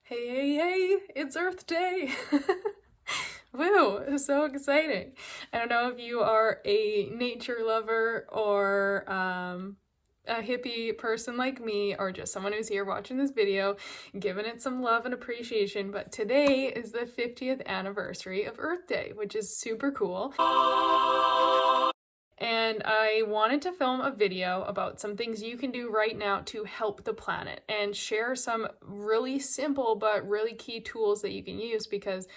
Hey, hey, hey, it's Earth Day! Woo, so exciting. I don't know if you are a nature lover or a hippie person like me, or just someone who's here watching this video, giving it some love and appreciation, but today is the 50th anniversary of Earth Day, which is super cool. And I wanted to film a video about some things you can do right now to help the planet and share some really simple but really key tools that you can use, because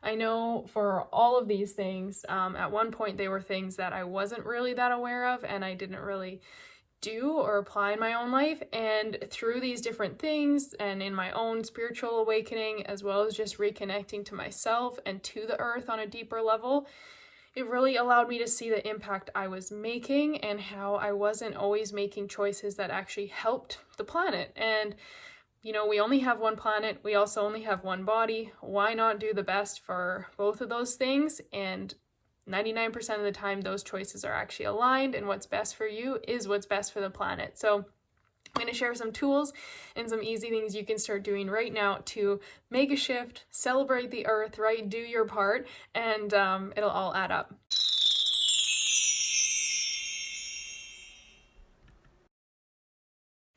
I know for all of these things, at one point they were things that I wasn't really that aware of and I didn't really do or apply in my own life. And through these different things and in my own spiritual awakening, as well as just reconnecting to myself and to the earth on a deeper level, it really allowed me to see the impact I was making and how I wasn't always making choices that actually helped the planet. And, you know, we only have one planet. We also only have one body. Why not do the best for both of those things? And 99% of the time, those choices are actually aligned, and what's best for you is what's best for the planet. So I'm going to share some tools and some easy things you can start doing right now to make a shift, celebrate the earth, right? Do your part, and it'll all add up.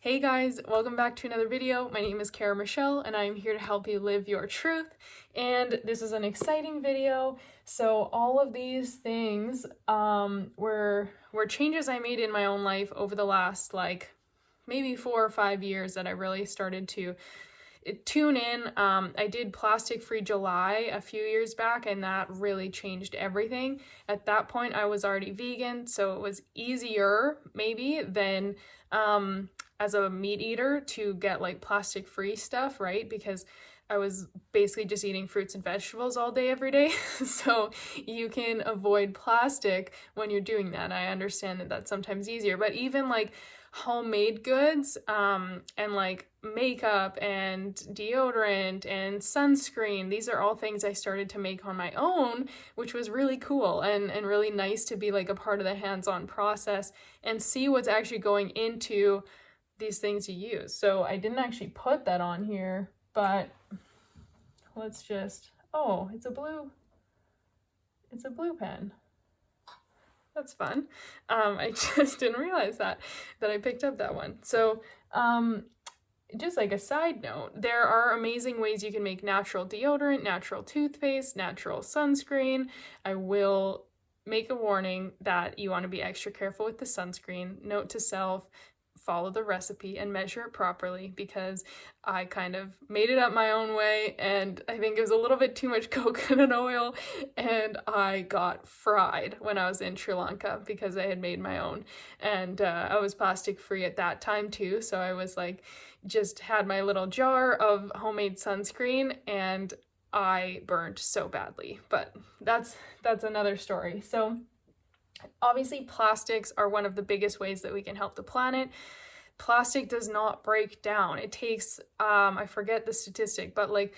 Hey guys, welcome back to another video. My name is Cara Michelle and I'm here to help you live your truth. And this is an exciting video. So all of these things were changes I made in my own life over the last maybe 4 or 5 years that I really started to tune in. I did plastic-free July a few years back, and that really changed everything. At that point, I was already vegan, so it was easier maybe than as a meat eater to get like plastic-free stuff, right? Because I was basically just eating fruits and vegetables all day, every day. So you can avoid plastic when you're doing that. I understand that that's sometimes easier, but even like homemade goods and like makeup and deodorant and sunscreen, these are all things I started to make on my own, which was really cool and really nice to be like a part of the hands-on process and see what's actually going into these things you use. So I didn't actually put that on here, but let's just, oh, it's a blue pen. That's fun. I just didn't realize that I picked up that one. So just like a side note, there are amazing ways you can make natural deodorant, natural toothpaste, natural sunscreen. I will make a warning that you want to be extra careful with the sunscreen. Note to self, follow the recipe and measure it properly, because I kind of made it up my own way and I think it was a little bit too much coconut oil and I got fried when I was in Sri Lanka because I had made my own, and I was plastic free at that time too, so I was like just had my little jar of homemade sunscreen and I burned so badly, but that's another story. So obviously, plastics are one of the biggest ways that we can help the planet. Plastic does not break down. It takes, I forget the statistic, but like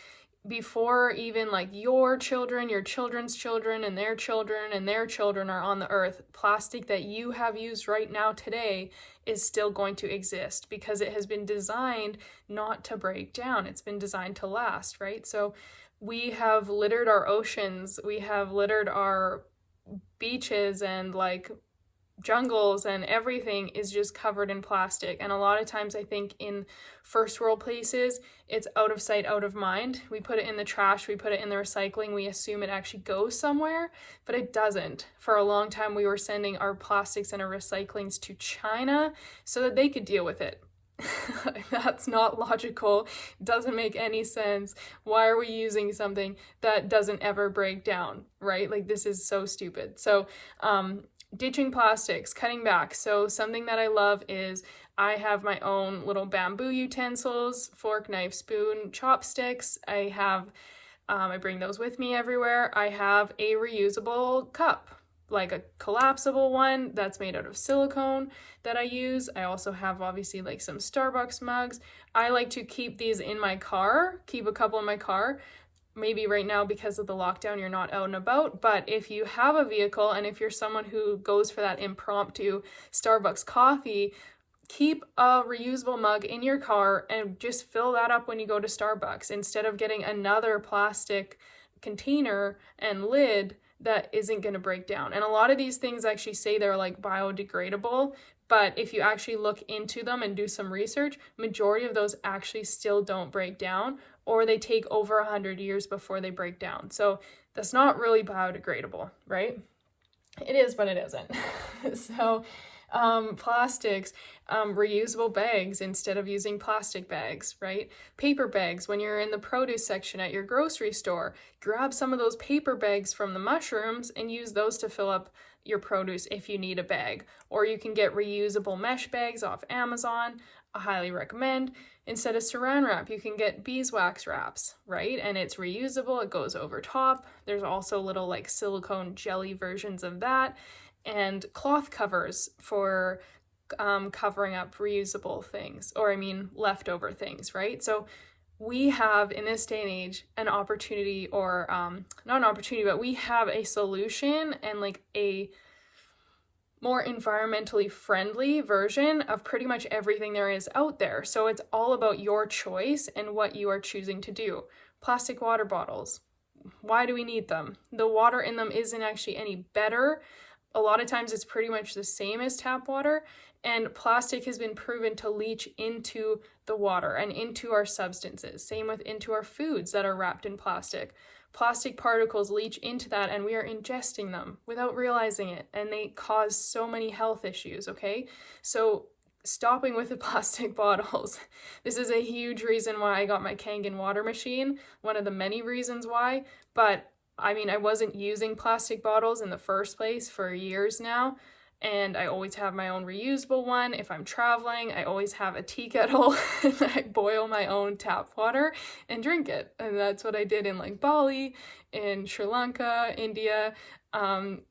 before even like your children, your children's children, and their children are on the earth, plastic that you have used right now today is still going to exist because it has been designed not to break down. It's been designed to last, right? So we have littered our oceans. We have littered our beaches and like jungles, and everything is just covered in plastic. And a lot of times I think in first world places, it's out of sight, out of mind. We put it in the trash, we put it in the recycling, we assume it actually goes somewhere, but it doesn't. For a long time, we were sending our plastics and our recyclings to China so that they could deal with it. That's not logical. Doesn't make any sense. Why are we using something that doesn't ever break down, right? Like, this is so stupid. So ditching plastics, cutting back. So something that I love is I have my own little bamboo utensils, fork, knife, spoon, chopsticks. I bring those with me everywhere. I have a reusable cup, like a collapsible one that's made out of silicone that I use. I also have obviously like some Starbucks mugs. I like to keep these in my car, keep a couple in my car. Maybe right now because of the lockdown you're not out and about, but if you have a vehicle and if you're someone who goes for that impromptu Starbucks coffee, keep a reusable mug in your car and just fill that up when you go to Starbucks instead of getting another plastic container and lid that isn't going to break down. And a lot of these things actually say they're like biodegradable, but if you actually look into them and do some research, majority of those actually still don't break down, or they take over 100 years before they break down. So that's not really biodegradable, right? It is, but it isn't. So plastics, reusable bags instead of using plastic bags, right? Paper bags, when you're in the produce section at your grocery store, grab some of those paper bags from the mushrooms and use those to fill up your produce if you need a bag. Or you can get reusable mesh bags off Amazon. I highly recommend. Instead of saran wrap, you can get beeswax wraps, right? And it's reusable, it goes over top. There's also little like silicone jelly versions of that, and cloth covers for covering up reusable things, or leftover things, right? So we have in this day and age an opportunity, or not an opportunity, but we have a solution and like a more environmentally friendly version of pretty much everything there is out there. So it's all about your choice and what you are choosing to do. Plastic water bottles. Why do we need them? The water in them isn't actually any better. A lot of times it's pretty much the same as tap water, and plastic has been proven to leach into the water and into our substances. Same with into our foods that are wrapped in plastic. Plastic particles leach into that and we are ingesting them without realizing it, and they cause so many health issues, okay? So stopping with the plastic bottles. This is a huge reason why I got my Kangen water machine, one of the many reasons why, but I wasn't using plastic bottles in the first place for years now, and I always have my own reusable one. If I'm traveling, I always have a tea kettle and I boil my own tap water and drink it. And that's what I did in like Bali, in Sri Lanka, India,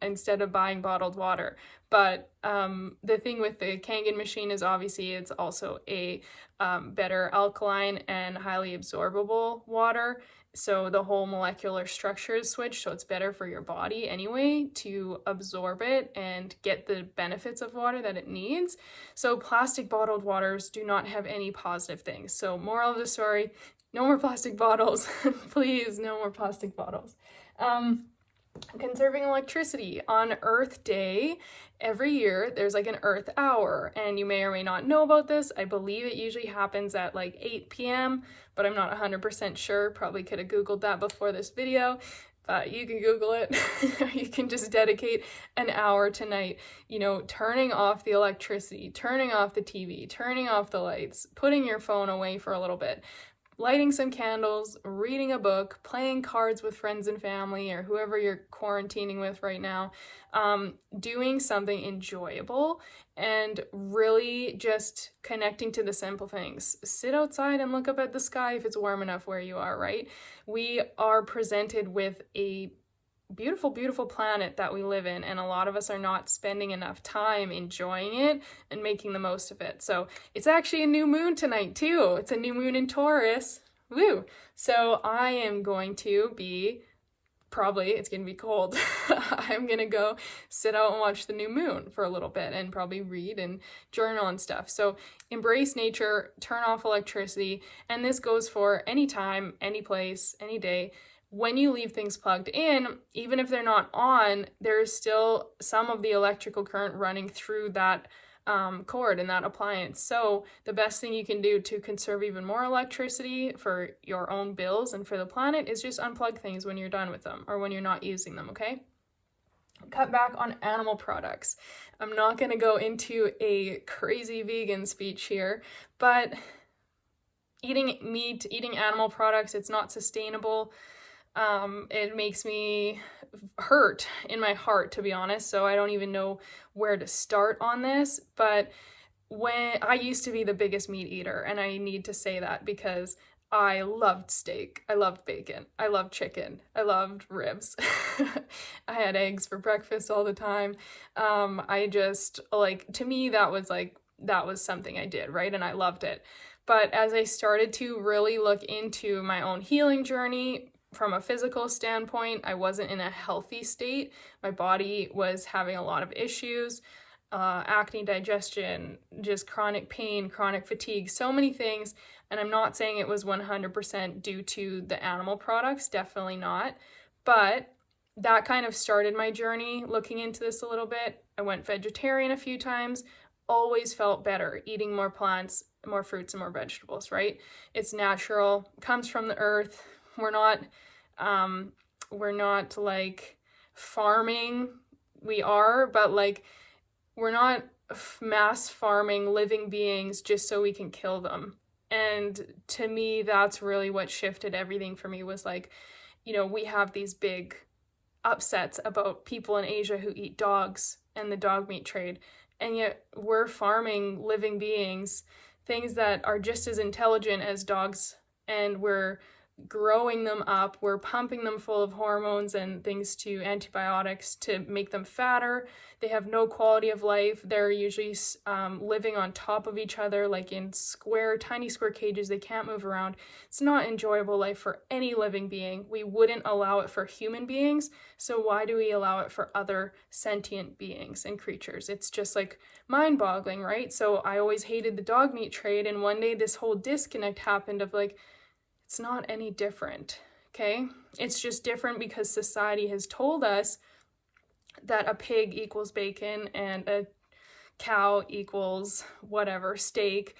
instead of buying bottled water. But the thing with the Kangen machine is obviously it's also a better alkaline and highly absorbable water. So the whole molecular structure is switched, so it's better for your body anyway to absorb it and get the benefits of water that it needs. So plastic bottled waters do not have any positive things. So moral of the story, no more plastic bottles. Please, no more plastic bottles. Conserving electricity. On Earth Day, every year, there's like an Earth Hour, and you may or may not know about this. I believe it usually happens at like 8 p.m., but I'm not 100% sure. Probably could have Googled that before this video, but you can Google it. You can just dedicate an hour tonight, turning off the electricity, turning off the TV, turning off the lights, putting your phone away for a little bit, lighting some candles, reading a book, playing cards with friends and family or whoever you're quarantining with right now, doing something enjoyable and really just connecting to the simple things. Sit outside and look up at the sky if it's warm enough where you are, right? We are presented with a beautiful, beautiful planet that we live in, and a lot of us are not spending enough time enjoying it and making the most of it. So it's actually a new moon tonight too. It's a new moon in Taurus. Woo! So I am going to be, it's going to be cold. I'm going to go sit out and watch the new moon for a little bit and probably read and journal and stuff. So embrace nature, turn off electricity, and this goes for any time, any place, any day. When you leave things plugged in, even if they're not on, there's still some of the electrical current running through that cord and that appliance. So the best thing you can do to conserve even more electricity for your own bills and for the planet is just unplug things when you're done with them or when you're not using them, okay? Cut back on animal products. I'm not going to go into a crazy vegan speech here, but eating meat, eating animal products, it's not sustainable. It makes me hurt in my heart, to be honest, so I don't even know where to start on this, but when I used to be the biggest meat eater, and I need to say that because I loved steak, I loved bacon, I loved chicken, I loved ribs. I had eggs for breakfast all the time. I just, to me, that was something I did, right? And I loved it. But as I started to really look into my own healing journey, from a physical standpoint, I wasn't in a healthy state. My body was having a lot of issues. acne, digestion, just chronic pain, chronic fatigue, so many things. And I'm not saying it was 100% due to the animal products, definitely not. But that kind of started my journey looking into this a little bit. I went vegetarian a few times, always felt better eating more plants, more fruits and more vegetables, right? It's natural, comes from the earth. We're not like farming. We are, but like we're not mass farming living beings just so we can kill them. And to me, that's really what shifted everything for me, was like, we have these big upsets about people in Asia who eat dogs and the dog meat trade. And yet we're farming living beings, things that are just as intelligent as dogs, and we're growing them up, we're pumping them full of hormones and things, to antibiotics to make them fatter. They have no quality of life. They're usually living on top of each other, like in tiny square cages. They can't move around. It's not enjoyable life for any living being. We wouldn't allow it for human beings, so why do we allow it for other sentient beings and creatures? It's just like mind-boggling, right? So I always hated the dog meat trade, and one day this whole disconnect happened of like, it's not any different, okay? It's just different because society has told us that a pig equals bacon and a cow equals whatever, steak.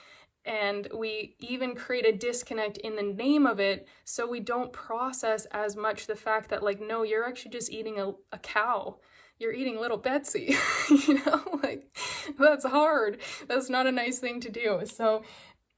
And we even create a disconnect in the name of it, so we don't process as much the fact that, like, no, you're actually just eating a cow. You're eating little Betsy, like, that's hard. That's not a nice thing to do. So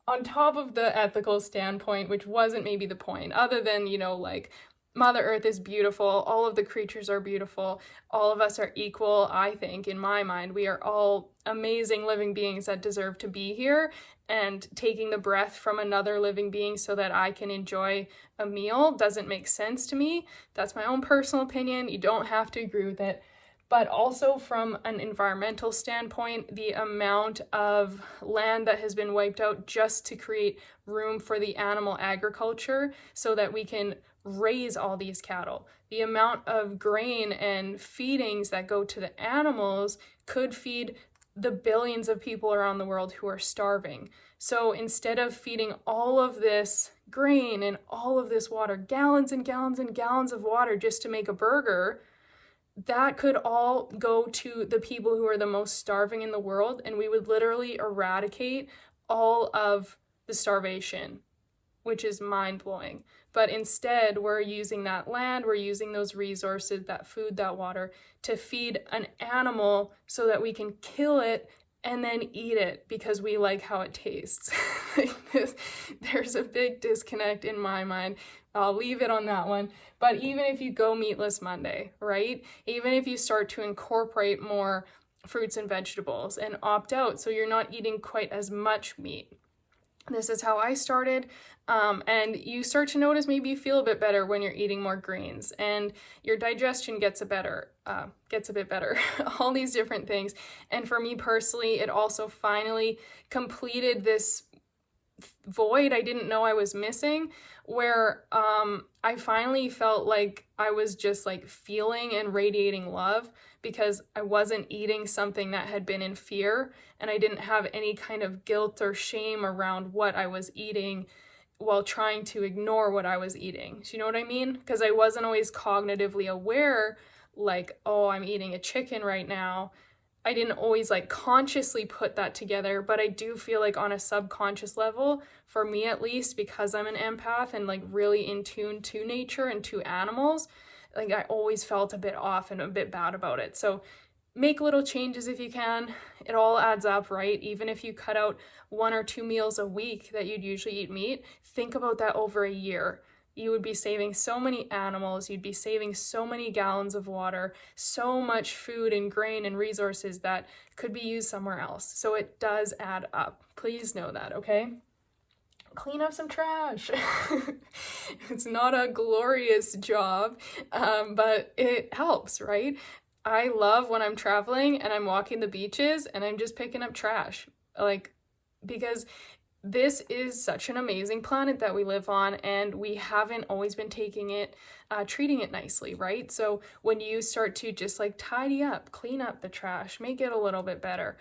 on top of the ethical standpoint, which wasn't maybe the point, other than, like, Mother Earth is beautiful, all of the creatures are beautiful, all of us are equal, I think, in my mind. We are all amazing living beings that deserve to be here, and taking the breath from another living being so that I can enjoy a meal doesn't make sense to me. That's my own personal opinion. You don't have to agree with it. But also from an environmental standpoint, the amount of land that has been wiped out just to create room for the animal agriculture so that we can raise all these cattle. The amount of grain and feedings that go to the animals could feed the billions of people around the world who are starving. So instead of feeding all of this grain and all of this water, gallons and gallons and gallons of water just to make a burger, that could all go to the people who are the most starving in the world, and we would literally eradicate all of the starvation, which is mind-blowing. But instead, we're using that land, we're using those resources, that food, that water, to feed an animal so that we can kill it and then eat it because we like how it tastes. There's a big disconnect in my mind. I'll leave it on that one. But even if you go Meatless Monday, right? Even if you start to incorporate more fruits and vegetables and opt out so you're not eating quite as much meat. This is how I started. And you start to notice maybe you feel a bit better when you're eating more greens, and your digestion gets a bit better, all these different things. And for me personally, it also finally completed this void I didn't know I was missing, where I finally felt like I was just like feeling and radiating love because I wasn't eating something that had been in fear, and I didn't have any kind of guilt or shame around what I was eating while trying to ignore what I was eating. Do you know what I mean? Because I wasn't always cognitively aware, like, oh, I'm eating a chicken right now. I didn't always like consciously put that together, but I do feel like on a subconscious level, for me at least, because I'm an empath and like really in tune to nature and to animals, like I always felt a bit off and a bit bad about it. So make little changes if you can. It all adds up, right? Even if you cut out 1 or 2 meals a week that you'd usually eat meat, think about that over a year. You would be saving so many animals, you'd be saving so many gallons of water, so much food and grain and resources that could be used somewhere else. So it does add up. Please know that, okay? Clean up some trash. It's not a glorious job, but it helps, right? I love when I'm traveling and I'm walking the beaches and I'm just picking up trash, like, because this is such an amazing planet that we live on, and we haven't always been treating it nicely, right? So when you start to just like tidy up, clean up the trash, make it a little bit better,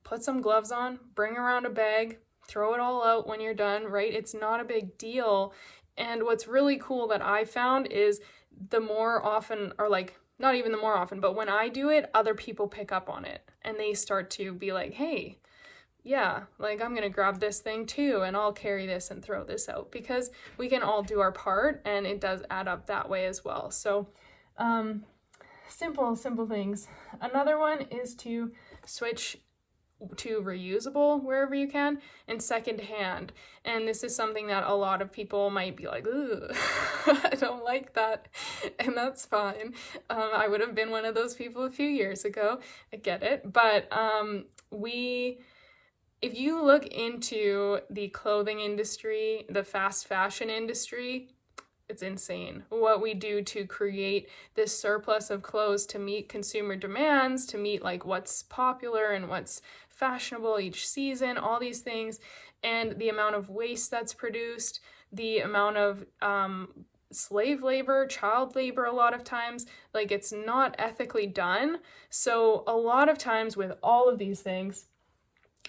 put some gloves on, bring around a bag, throw it all out when you're done, right? It's not a big deal. And what's really cool that I found is the more often, or like not even the more often, but when I do it, other people pick up on it and they start to be like, hey, yeah, like I'm gonna grab this thing too, and I'll carry this and throw this out, because we can all do our part, and it does add up that way as well. So simple things. Another one is to switch to reusable wherever you can, and secondhand. And this is something that a lot of people might be like, ooh, I don't like that, and that's fine. I would have been one of those people a few years ago. I get it, but if you look into the clothing industry, the fast fashion industry, it's insane what we do to create this surplus of clothes to meet consumer demands, to meet like what's popular and what's fashionable each season, all these things, and the amount of waste that's produced, the amount of slave labor, child labor, a lot of times, like it's not ethically done. So a lot of times with all of these things,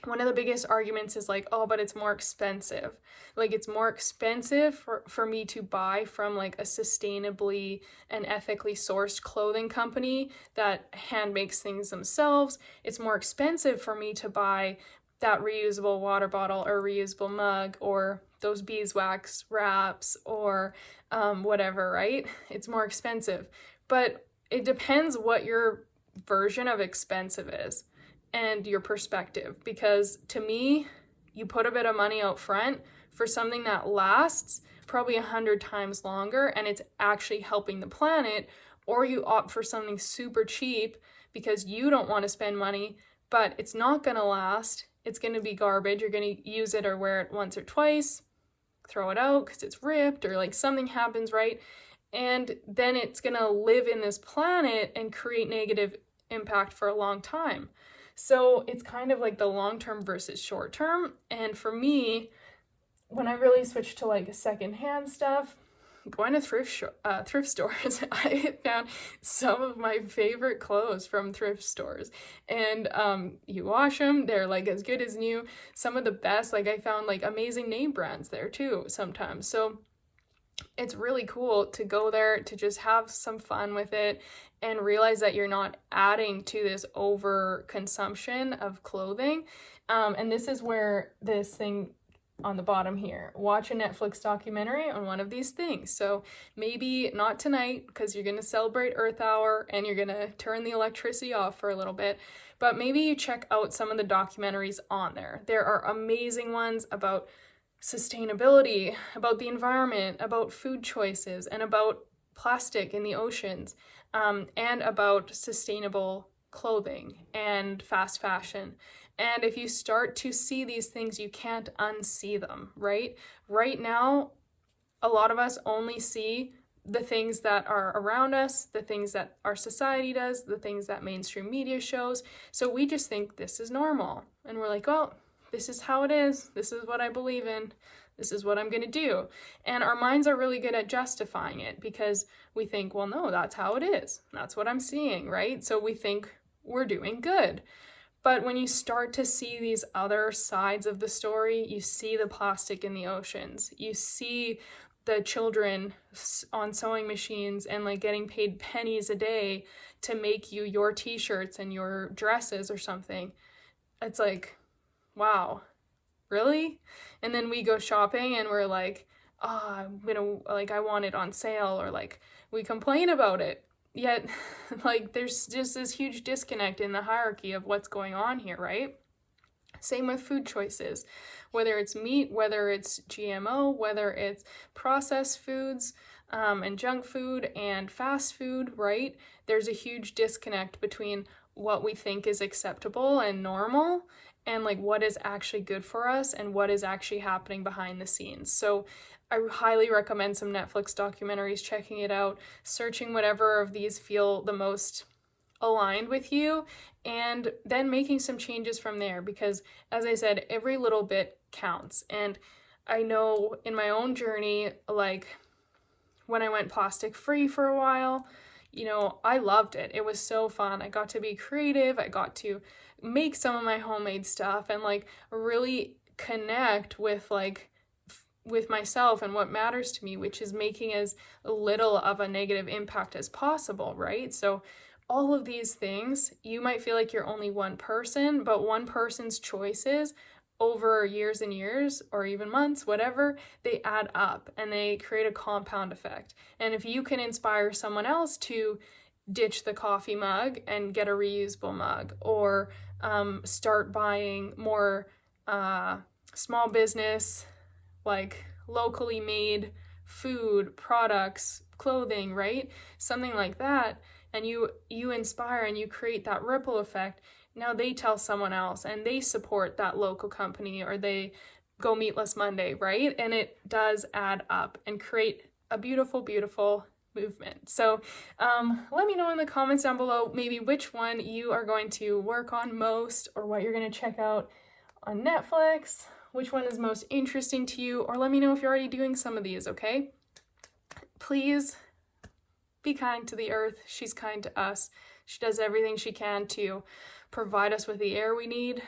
one of the biggest arguments is like, oh, but it's more expensive. Like it's more expensive for me to buy from like a sustainably and ethically sourced clothing company that hand makes things themselves. It's more expensive for me to buy that reusable water bottle or reusable mug or those beeswax wraps or whatever, right? It's more expensive. But it depends what your version of expensive is and your perspective, because to me, you put a bit of money out front for something that lasts probably 100 times longer and it's actually helping the planet, or you opt for something super cheap because you don't want to spend money, but it's not going to last. It's going to be garbage. You're going to use it or wear it once or twice, throw it out because it's ripped or like something happens, right? And then it's going to live in this planet and create negative impact for a long time. So it's kind of like the long-term versus short-term. And for me, when I really switched to like secondhand stuff, going to thrift stores, I found some of my favorite clothes from thrift stores. And you wash them, they're like as good as new. Some of the best, like I found like amazing name brands there too sometimes. So it's really cool to go there, to just have some fun with it and realize that you're not adding to this over consumption of clothing. And this is where this thing on the bottom here, watch a Netflix documentary on one of these things. So maybe not tonight because you're going to celebrate Earth Hour and you're going to turn the electricity off for a little bit, but maybe you check out some of the documentaries on there. There are amazing ones about sustainability, about the environment, about food choices, and about plastic in the oceans, and about sustainable clothing and fast fashion. And if you start to see these things, you can't unsee them, right? Right now, a lot of us only see the things that are around us, the things that our society does, the things that mainstream media shows. So we just think this is normal. And we're like, well, this is how it is. This is what I believe in. This is what I'm going to do. And our minds are really good at justifying it because we think, well, no, that's how it is. That's what I'm seeing, right? So we think we're doing good. But when you start to see these other sides of the story, you see the plastic in the oceans. You see the children on sewing machines and like getting paid pennies a day to make you your t-shirts and your dresses or something. It's like, wow, really? And then we go shopping and we're like, oh, I want it on sale, or like we complain about it. Yet, like, there's just this huge disconnect in the hierarchy of what's going on here, right? Same with food choices, whether it's meat, whether it's GMO, whether it's processed foods, and junk food and fast food, right? There's a huge disconnect between what we think is acceptable and normal and like what is actually good for us and what is actually happening behind the scenes. So I highly recommend some Netflix documentaries, checking it out, searching whatever of these feel the most aligned with you, and then making some changes from there, because as I said, every little bit counts. And I know in my own journey, like when I went plastic free for a while, you know, I loved it. It was so fun. I got to be creative. I got to make some of my homemade stuff and like really connect with like with myself and what matters to me, which is making as little of a negative impact as possible, right? So all of these things, you might feel like you're only one person, but one person's choices over years and years, or even months, whatever, they add up and they create a compound effect. And if you can inspire someone else to ditch the coffee mug and get a reusable mug, or start buying more small business, like locally made food, products, clothing, right? Something like that, and you inspire and you create that ripple effect. Now they tell someone else and they support that local company, or they go Meatless Monday, right? And it does add up and create a beautiful, beautiful movement. So let me know in the comments down below maybe which one you are going to work on most, or what you're going to check out on Netflix, which one is most interesting to you, or let me know if you're already doing some of these, okay? Please be kind to the earth. She's kind to us. She does everything she can to provide us with the air we need,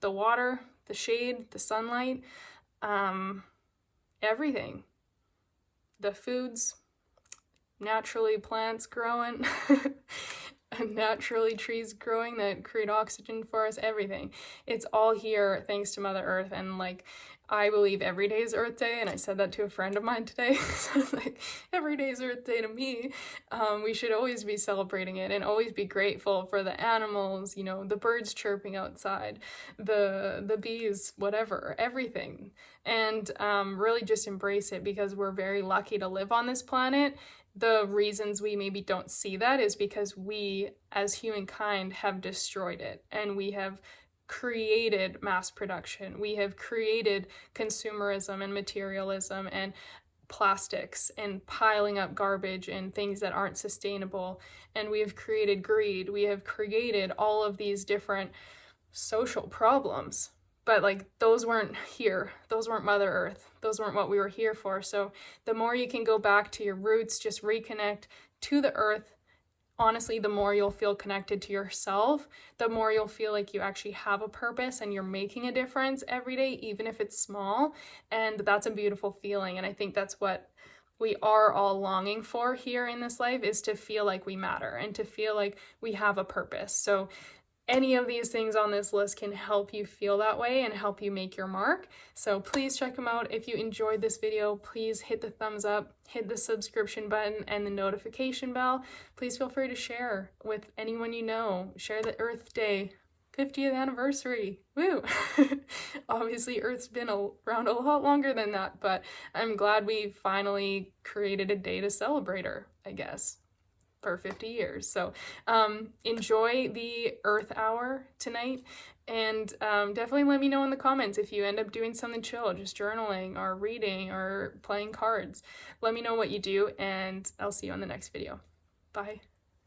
the water, the shade, the sunlight, everything. The foods, naturally plants growing, naturally trees growing that create oxygen for us, everything. It's all here thanks to Mother Earth. And like, I believe every day is Earth Day, and I said that to a friend of mine today. So it's like, every day is Earth Day to me. We should always be celebrating it and always be grateful for the animals, you know, the birds chirping outside, the bees, whatever, everything. And really just embrace it, because we're very lucky to live on this planet. The reasons we maybe don't see that is because we, as humankind, have destroyed it, and we have created mass production. We have created consumerism and materialism and plastics and piling up garbage and things that aren't sustainable. And we have created greed. We have created all of these different social problems. But like, those weren't here. Those weren't Mother Earth. Those weren't what we were here for. So the more you can go back to your roots, just reconnect to the earth, honestly, the more you'll feel connected to yourself, the more you'll feel like you actually have a purpose and you're making a difference every day, even if it's small. And that's a beautiful feeling. And I think that's what we are all longing for here in this life, is to feel like we matter and to feel like we have a purpose. So any of these things on this list can help you feel that way and help you make your mark. So please check them out. If you enjoyed this video, please hit the thumbs up, hit the subscription button and the notification bell. Please feel free to share with anyone you know. Share the Earth Day 50th anniversary. Woo! Obviously, Earth's been around a lot longer than that, but I'm glad we finally created a day to celebrate her, I guess, for 50 years. So enjoy the Earth Hour tonight, and definitely let me know in the comments if you end up doing something chill, just journaling or reading or playing cards. Let me know what you do, and I'll see you on the next video. Bye.